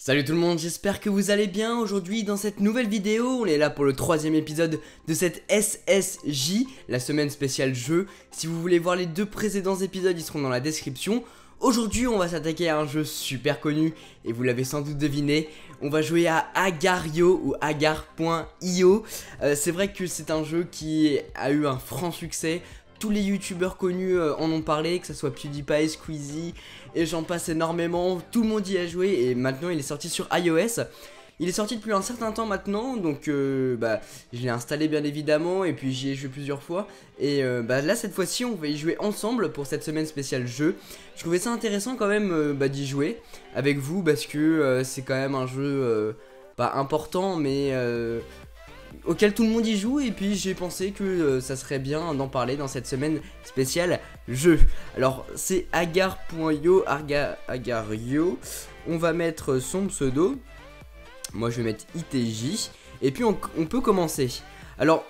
Salut tout le monde, j'espère que vous allez bien. Aujourd'hui dans cette nouvelle vidéo, on est là pour le 3e épisode de cette SSJ, la semaine spéciale jeu. Si vous voulez voir les deux précédents épisodes, ils seront dans la description. Aujourd'hui on va s'attaquer à un jeu super connu, et vous l'avez sans doute deviné, on va jouer à Agar.io ou Agar.io. C'est vrai que c'est un jeu qui a eu un franc succès. Tous les youtubeurs connus en ont parlé, que ce soit PewDiePie, Squeezie et j'en passe énormément. Tout le monde y a joué et maintenant il est sorti sur iOS. Il est sorti depuis un certain temps maintenant, donc je l'ai installé bien évidemment et puis j'y ai joué plusieurs fois. Et là cette fois-ci on va y jouer ensemble pour cette semaine spéciale jeu. Je trouvais ça intéressant quand même d'y jouer avec vous parce que c'est quand même un jeu pas important mais... auquel tout le monde y joue, et puis j'ai pensé que ça serait bien d'en parler dans cette semaine spéciale jeu. Alors c'est Agar.io, Agar.io. On va mettre son pseudo. Moi je vais mettre ITJ. Et puis on peut commencer. Alors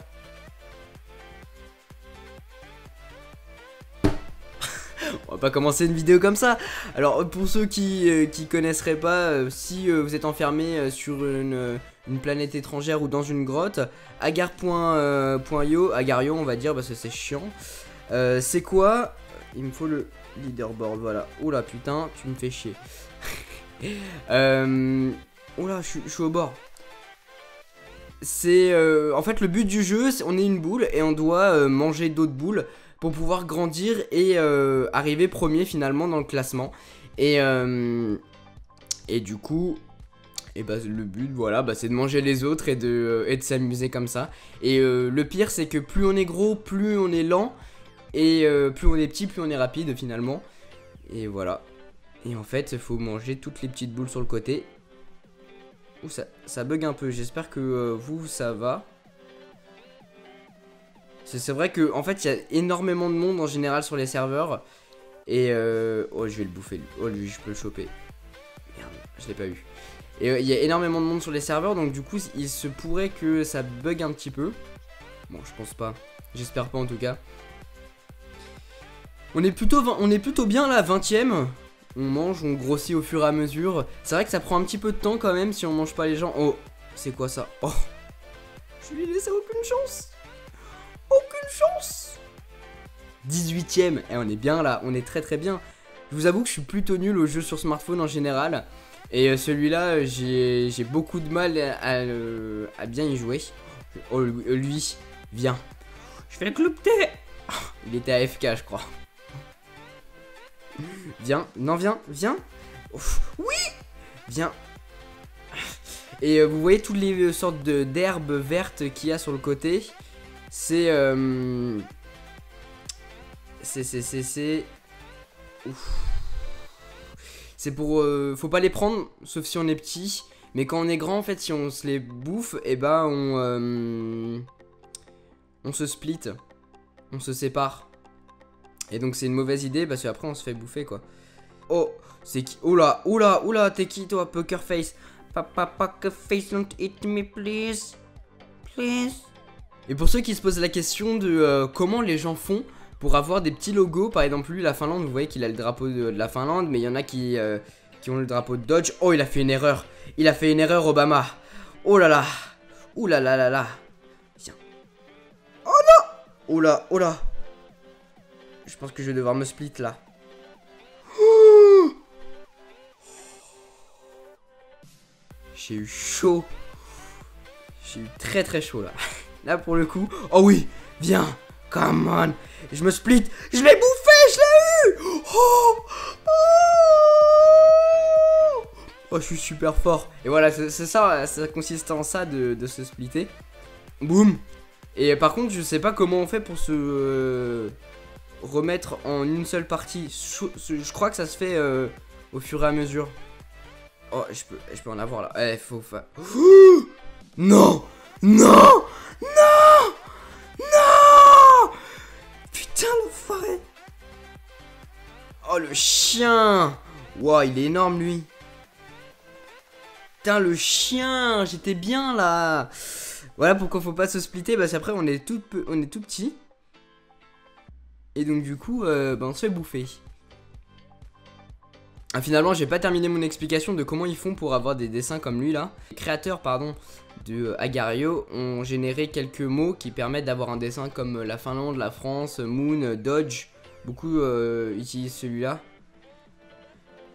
on va pas commencer une vidéo comme ça. Alors pour ceux qui connaisseraient pas, si vous êtes enfermé sur une planète étrangère ou dans une grotte, Agar.io, Agar.io on va dire parce que c'est chiant. C'est quoi? Il me faut le leaderboard, voilà. Oula putain, tu me fais chier. Oula, je suis au bord. C'est en fait le but du jeu, on est une boule et on doit manger d'autres boules pour pouvoir grandir et arriver premier finalement dans le classement. Et du coup, le but voilà, c'est de manger les autres et de s'amuser comme ça. Et le pire c'est que plus on est gros, plus on est lent. Et plus on est petit, plus on est rapide finalement. Et voilà. Et en fait il faut manger toutes les petites boules sur le côté. Ouh, ça bug un peu, j'espère que vous ça va. C'est vrai que en fait il y a énormément de monde en général sur les serveurs. Et oh je vais le bouffer lui. Oh lui je peux le choper. Merde, je l'ai pas eu. Et il y a énormément de monde sur les serveurs, donc du coup il se pourrait que ça bug un petit peu. Bon je pense pas, j'espère pas en tout cas. On est plutôt bien là, 20ème. On mange, on grossit au fur et à mesure. C'est vrai que ça prend un petit peu de temps quand même si on mange pas les gens. Oh, c'est quoi ça? Oh, je lui ai laissé aucune chance. Aucune chance. 18ème, et on est bien là, on est très bien. Je vous avoue que je suis plutôt nul aux jeux sur smartphone en général. Et celui-là, j'ai beaucoup de mal à bien y jouer. Oh, lui, viens. Je vais le clouter. Il était AFK, je crois. Viens, non, viens. Ouf, oui. Viens. Et vous voyez toutes les sortes d'herbes vertes qu'il y a sur le côté. C'est c'est pour faut pas les prendre sauf si on est petit, mais quand on est grand en fait si on se les bouffe et on se split, on se sépare. Et donc c'est une mauvaise idée parce qu'après on se fait bouffer quoi. Oh, c'est qui? Oula, t'es qui toi, poker face? Papa poker face, don't hit me please. Please. Et pour ceux qui se posent la question de comment les gens font pour avoir des petits logos, par exemple lui la Finlande, vous voyez qu'il a le drapeau de la Finlande, mais il y en a qui ont le drapeau de Dodge. Oh il a fait une erreur, Obama. Oh là là, ouh là là là là. Tiens. Oh non. Oh là. Je pense que je vais devoir me split là. J'ai eu chaud. J'ai eu très chaud là. Là pour le coup. Oh oui, viens. Come on. Je me split. Je l'ai bouffé, je l'ai eu. Oh, je suis super fort. Et voilà, c'est ça, ça consiste en ça de se splitter. Boum. Et par contre, je sais pas comment on fait pour se remettre en une seule partie. Je crois que ça se fait au fur et à mesure. Oh, je peux en avoir là. Faut faire. Non. Putain l'enfoiré. Oh le chien. Wow, il est énorme lui. Putain le chien. J'étais bien là. Voilà pourquoi faut pas se splitter. Parce qu'après on est tout petit. Et donc du coup on se fait bouffer. Ah, finalement, j'ai pas terminé mon explication de comment ils font pour avoir des dessins comme lui là. Les créateurs, pardon, de Agar.io ont généré quelques mots qui permettent d'avoir un dessin comme la Finlande, la France, Moon, Dodge. Beaucoup utilisent celui-là.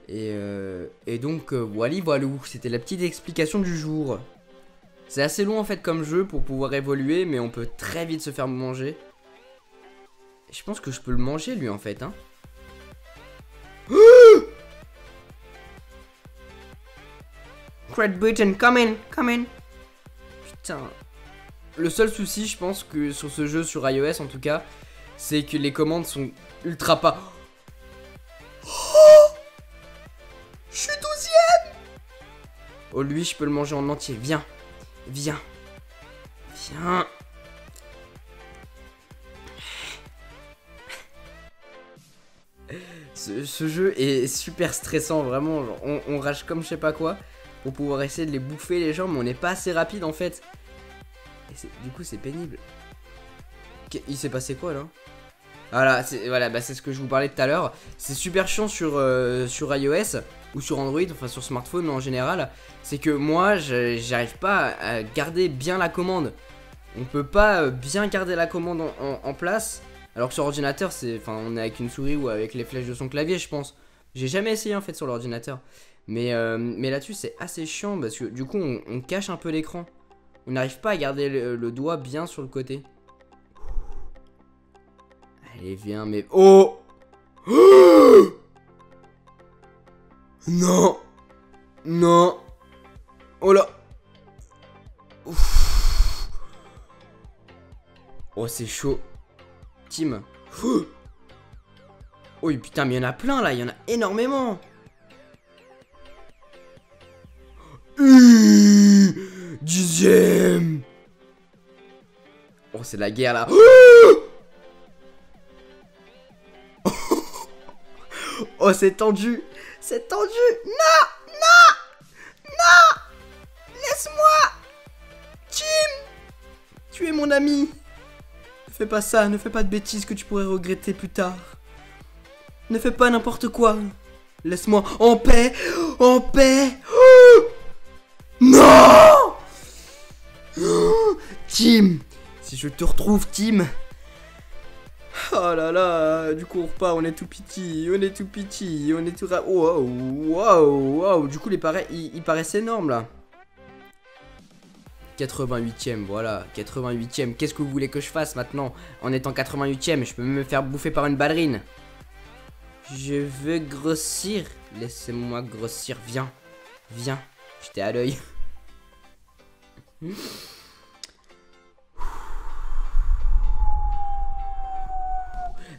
Et donc, voilà, c'était la petite explication du jour. C'est assez long en fait comme jeu pour pouvoir évoluer, mais on peut très vite se faire manger. Je pense que je peux le manger lui en fait, hein. Great Britain, come in, come in. Putain. Le seul souci, je pense que sur ce jeu, sur iOS en tout cas, c'est que les commandes sont ultra pas. Oh, je suis 12ème. Oh, lui, je peux le manger en entier. Viens, viens, viens. Ce jeu est super stressant, vraiment. Genre, on rage comme je sais pas quoi pour pouvoir essayer de les bouffer les gens, mais on n'est pas assez rapide en fait. Et du coup, c'est pénible. Il s'est passé quoi là? Voilà, bah, c'est ce que je vous parlais tout à l'heure. C'est super chiant sur iOS ou sur Android, enfin sur smartphone en général. C'est que moi, j'arrive pas à garder bien la commande. On peut pas bien garder la commande en place. Alors que sur ordinateur, on est avec une souris ou avec les flèches de son clavier, je pense. J'ai jamais essayé en fait sur l'ordinateur. Mais là-dessus, c'est assez chiant parce que du coup, on cache un peu l'écran. On n'arrive pas à garder le doigt bien sur le côté. Allez, viens, mais... Oh, non. Non. Oh là. Ouf. Oh, c'est chaud. Tim. Oh putain, mais il y en a plein là, il y en a énormément. 10ème. Oh, c'est la guerre là. Oh, c'est tendu. C'est tendu. Non, non, non. Laisse-moi. Tim. Tu es mon ami. Ne fais pas ça, ne fais pas de bêtises que tu pourrais regretter plus tard. Ne fais pas n'importe quoi. Laisse-moi en paix. En paix. Non. Tim. Si je te retrouve, Tim. Oh là là, du coup on repart, on est tout petit, on est tout petit, on est tout... Wow, wow, wow. Du coup il paraissent énormes là. 88ème, voilà, 88ème. Qu'est-ce que vous voulez que je fasse maintenant? En étant 88ème, je peux me faire bouffer par une ballerine. Je veux grossir. Laissez-moi grossir, viens. Viens, j'étais à l'œil.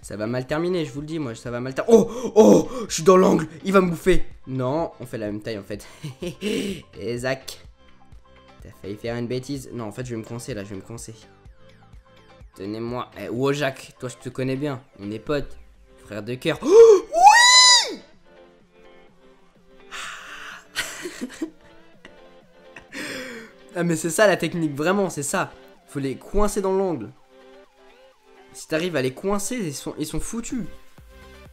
Ça va mal terminer, je vous le dis, moi, ça va mal terminer. Oh, oh, je suis dans l'angle, il va me bouffer. Non, on fait la même taille en fait. Et Zach, t'as failli faire une bêtise. Non, en fait, je vais me coincer là, je vais me coincer. Tenez-moi. Eh, Wojak, toi, je te connais bien. On est potes, frère de cœur. Oh, oui. Ah, mais c'est ça la technique, vraiment, c'est ça. Faut les coincer dans l'angle. Si t'arrives à les coincer, ils sont foutus.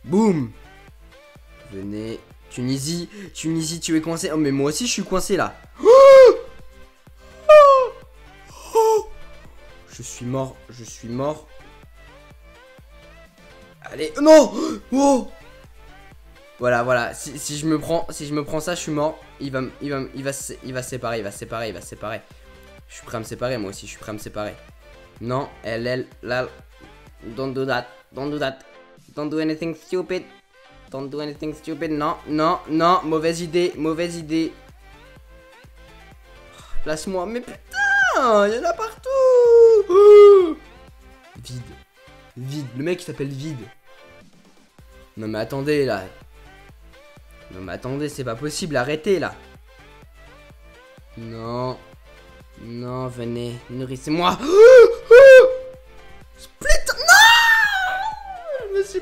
Boum. Venez. Tunisie. Tunisie, tu es coincé. Oh, mais moi aussi, je suis coincé là. Je suis mort. Je suis mort. Allez. Non. Oh. Voilà, voilà. Si je me prends ça, je suis mort. Il va se séparer. Il va se séparer. Il va se séparer. Je suis prêt à me séparer, moi aussi. Je suis prêt à me séparer. Non. Elle, là. Don't do that. Don't do that. Don't do anything stupid. Don't do anything stupid. Non, non, non. Mauvaise idée. Mauvaise idée. Place-moi. Mais putain, il y en a partout. Vide. Vide. Le mec il s'appelle Vide. Non mais attendez là. Non mais attendez, c'est pas possible. Arrêtez là. Non. Non, venez. Nourrissez-moi.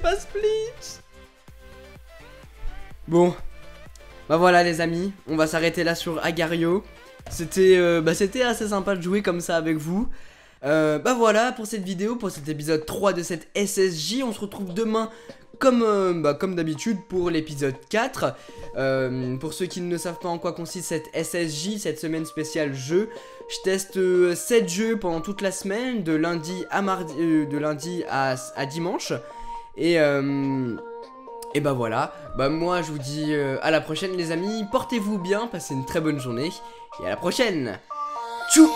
Pas split. Bon, bah voilà les amis, on va s'arrêter là sur Agar.io. C'était assez sympa de jouer comme ça avec vous. Bah voilà pour cette vidéo, pour cet épisode 3 de cette SSJ. On se retrouve demain comme d'habitude pour l'épisode 4. Pour ceux qui ne savent pas en quoi consiste cette SSJ, cette semaine spéciale jeu, je teste 7 jeux pendant toute la semaine, de lundi à mardi, de lundi à dimanche. Et bah voilà, bah moi je vous dis à la prochaine les amis, portez-vous bien, passez une très bonne journée, et à la prochaine. Tchou.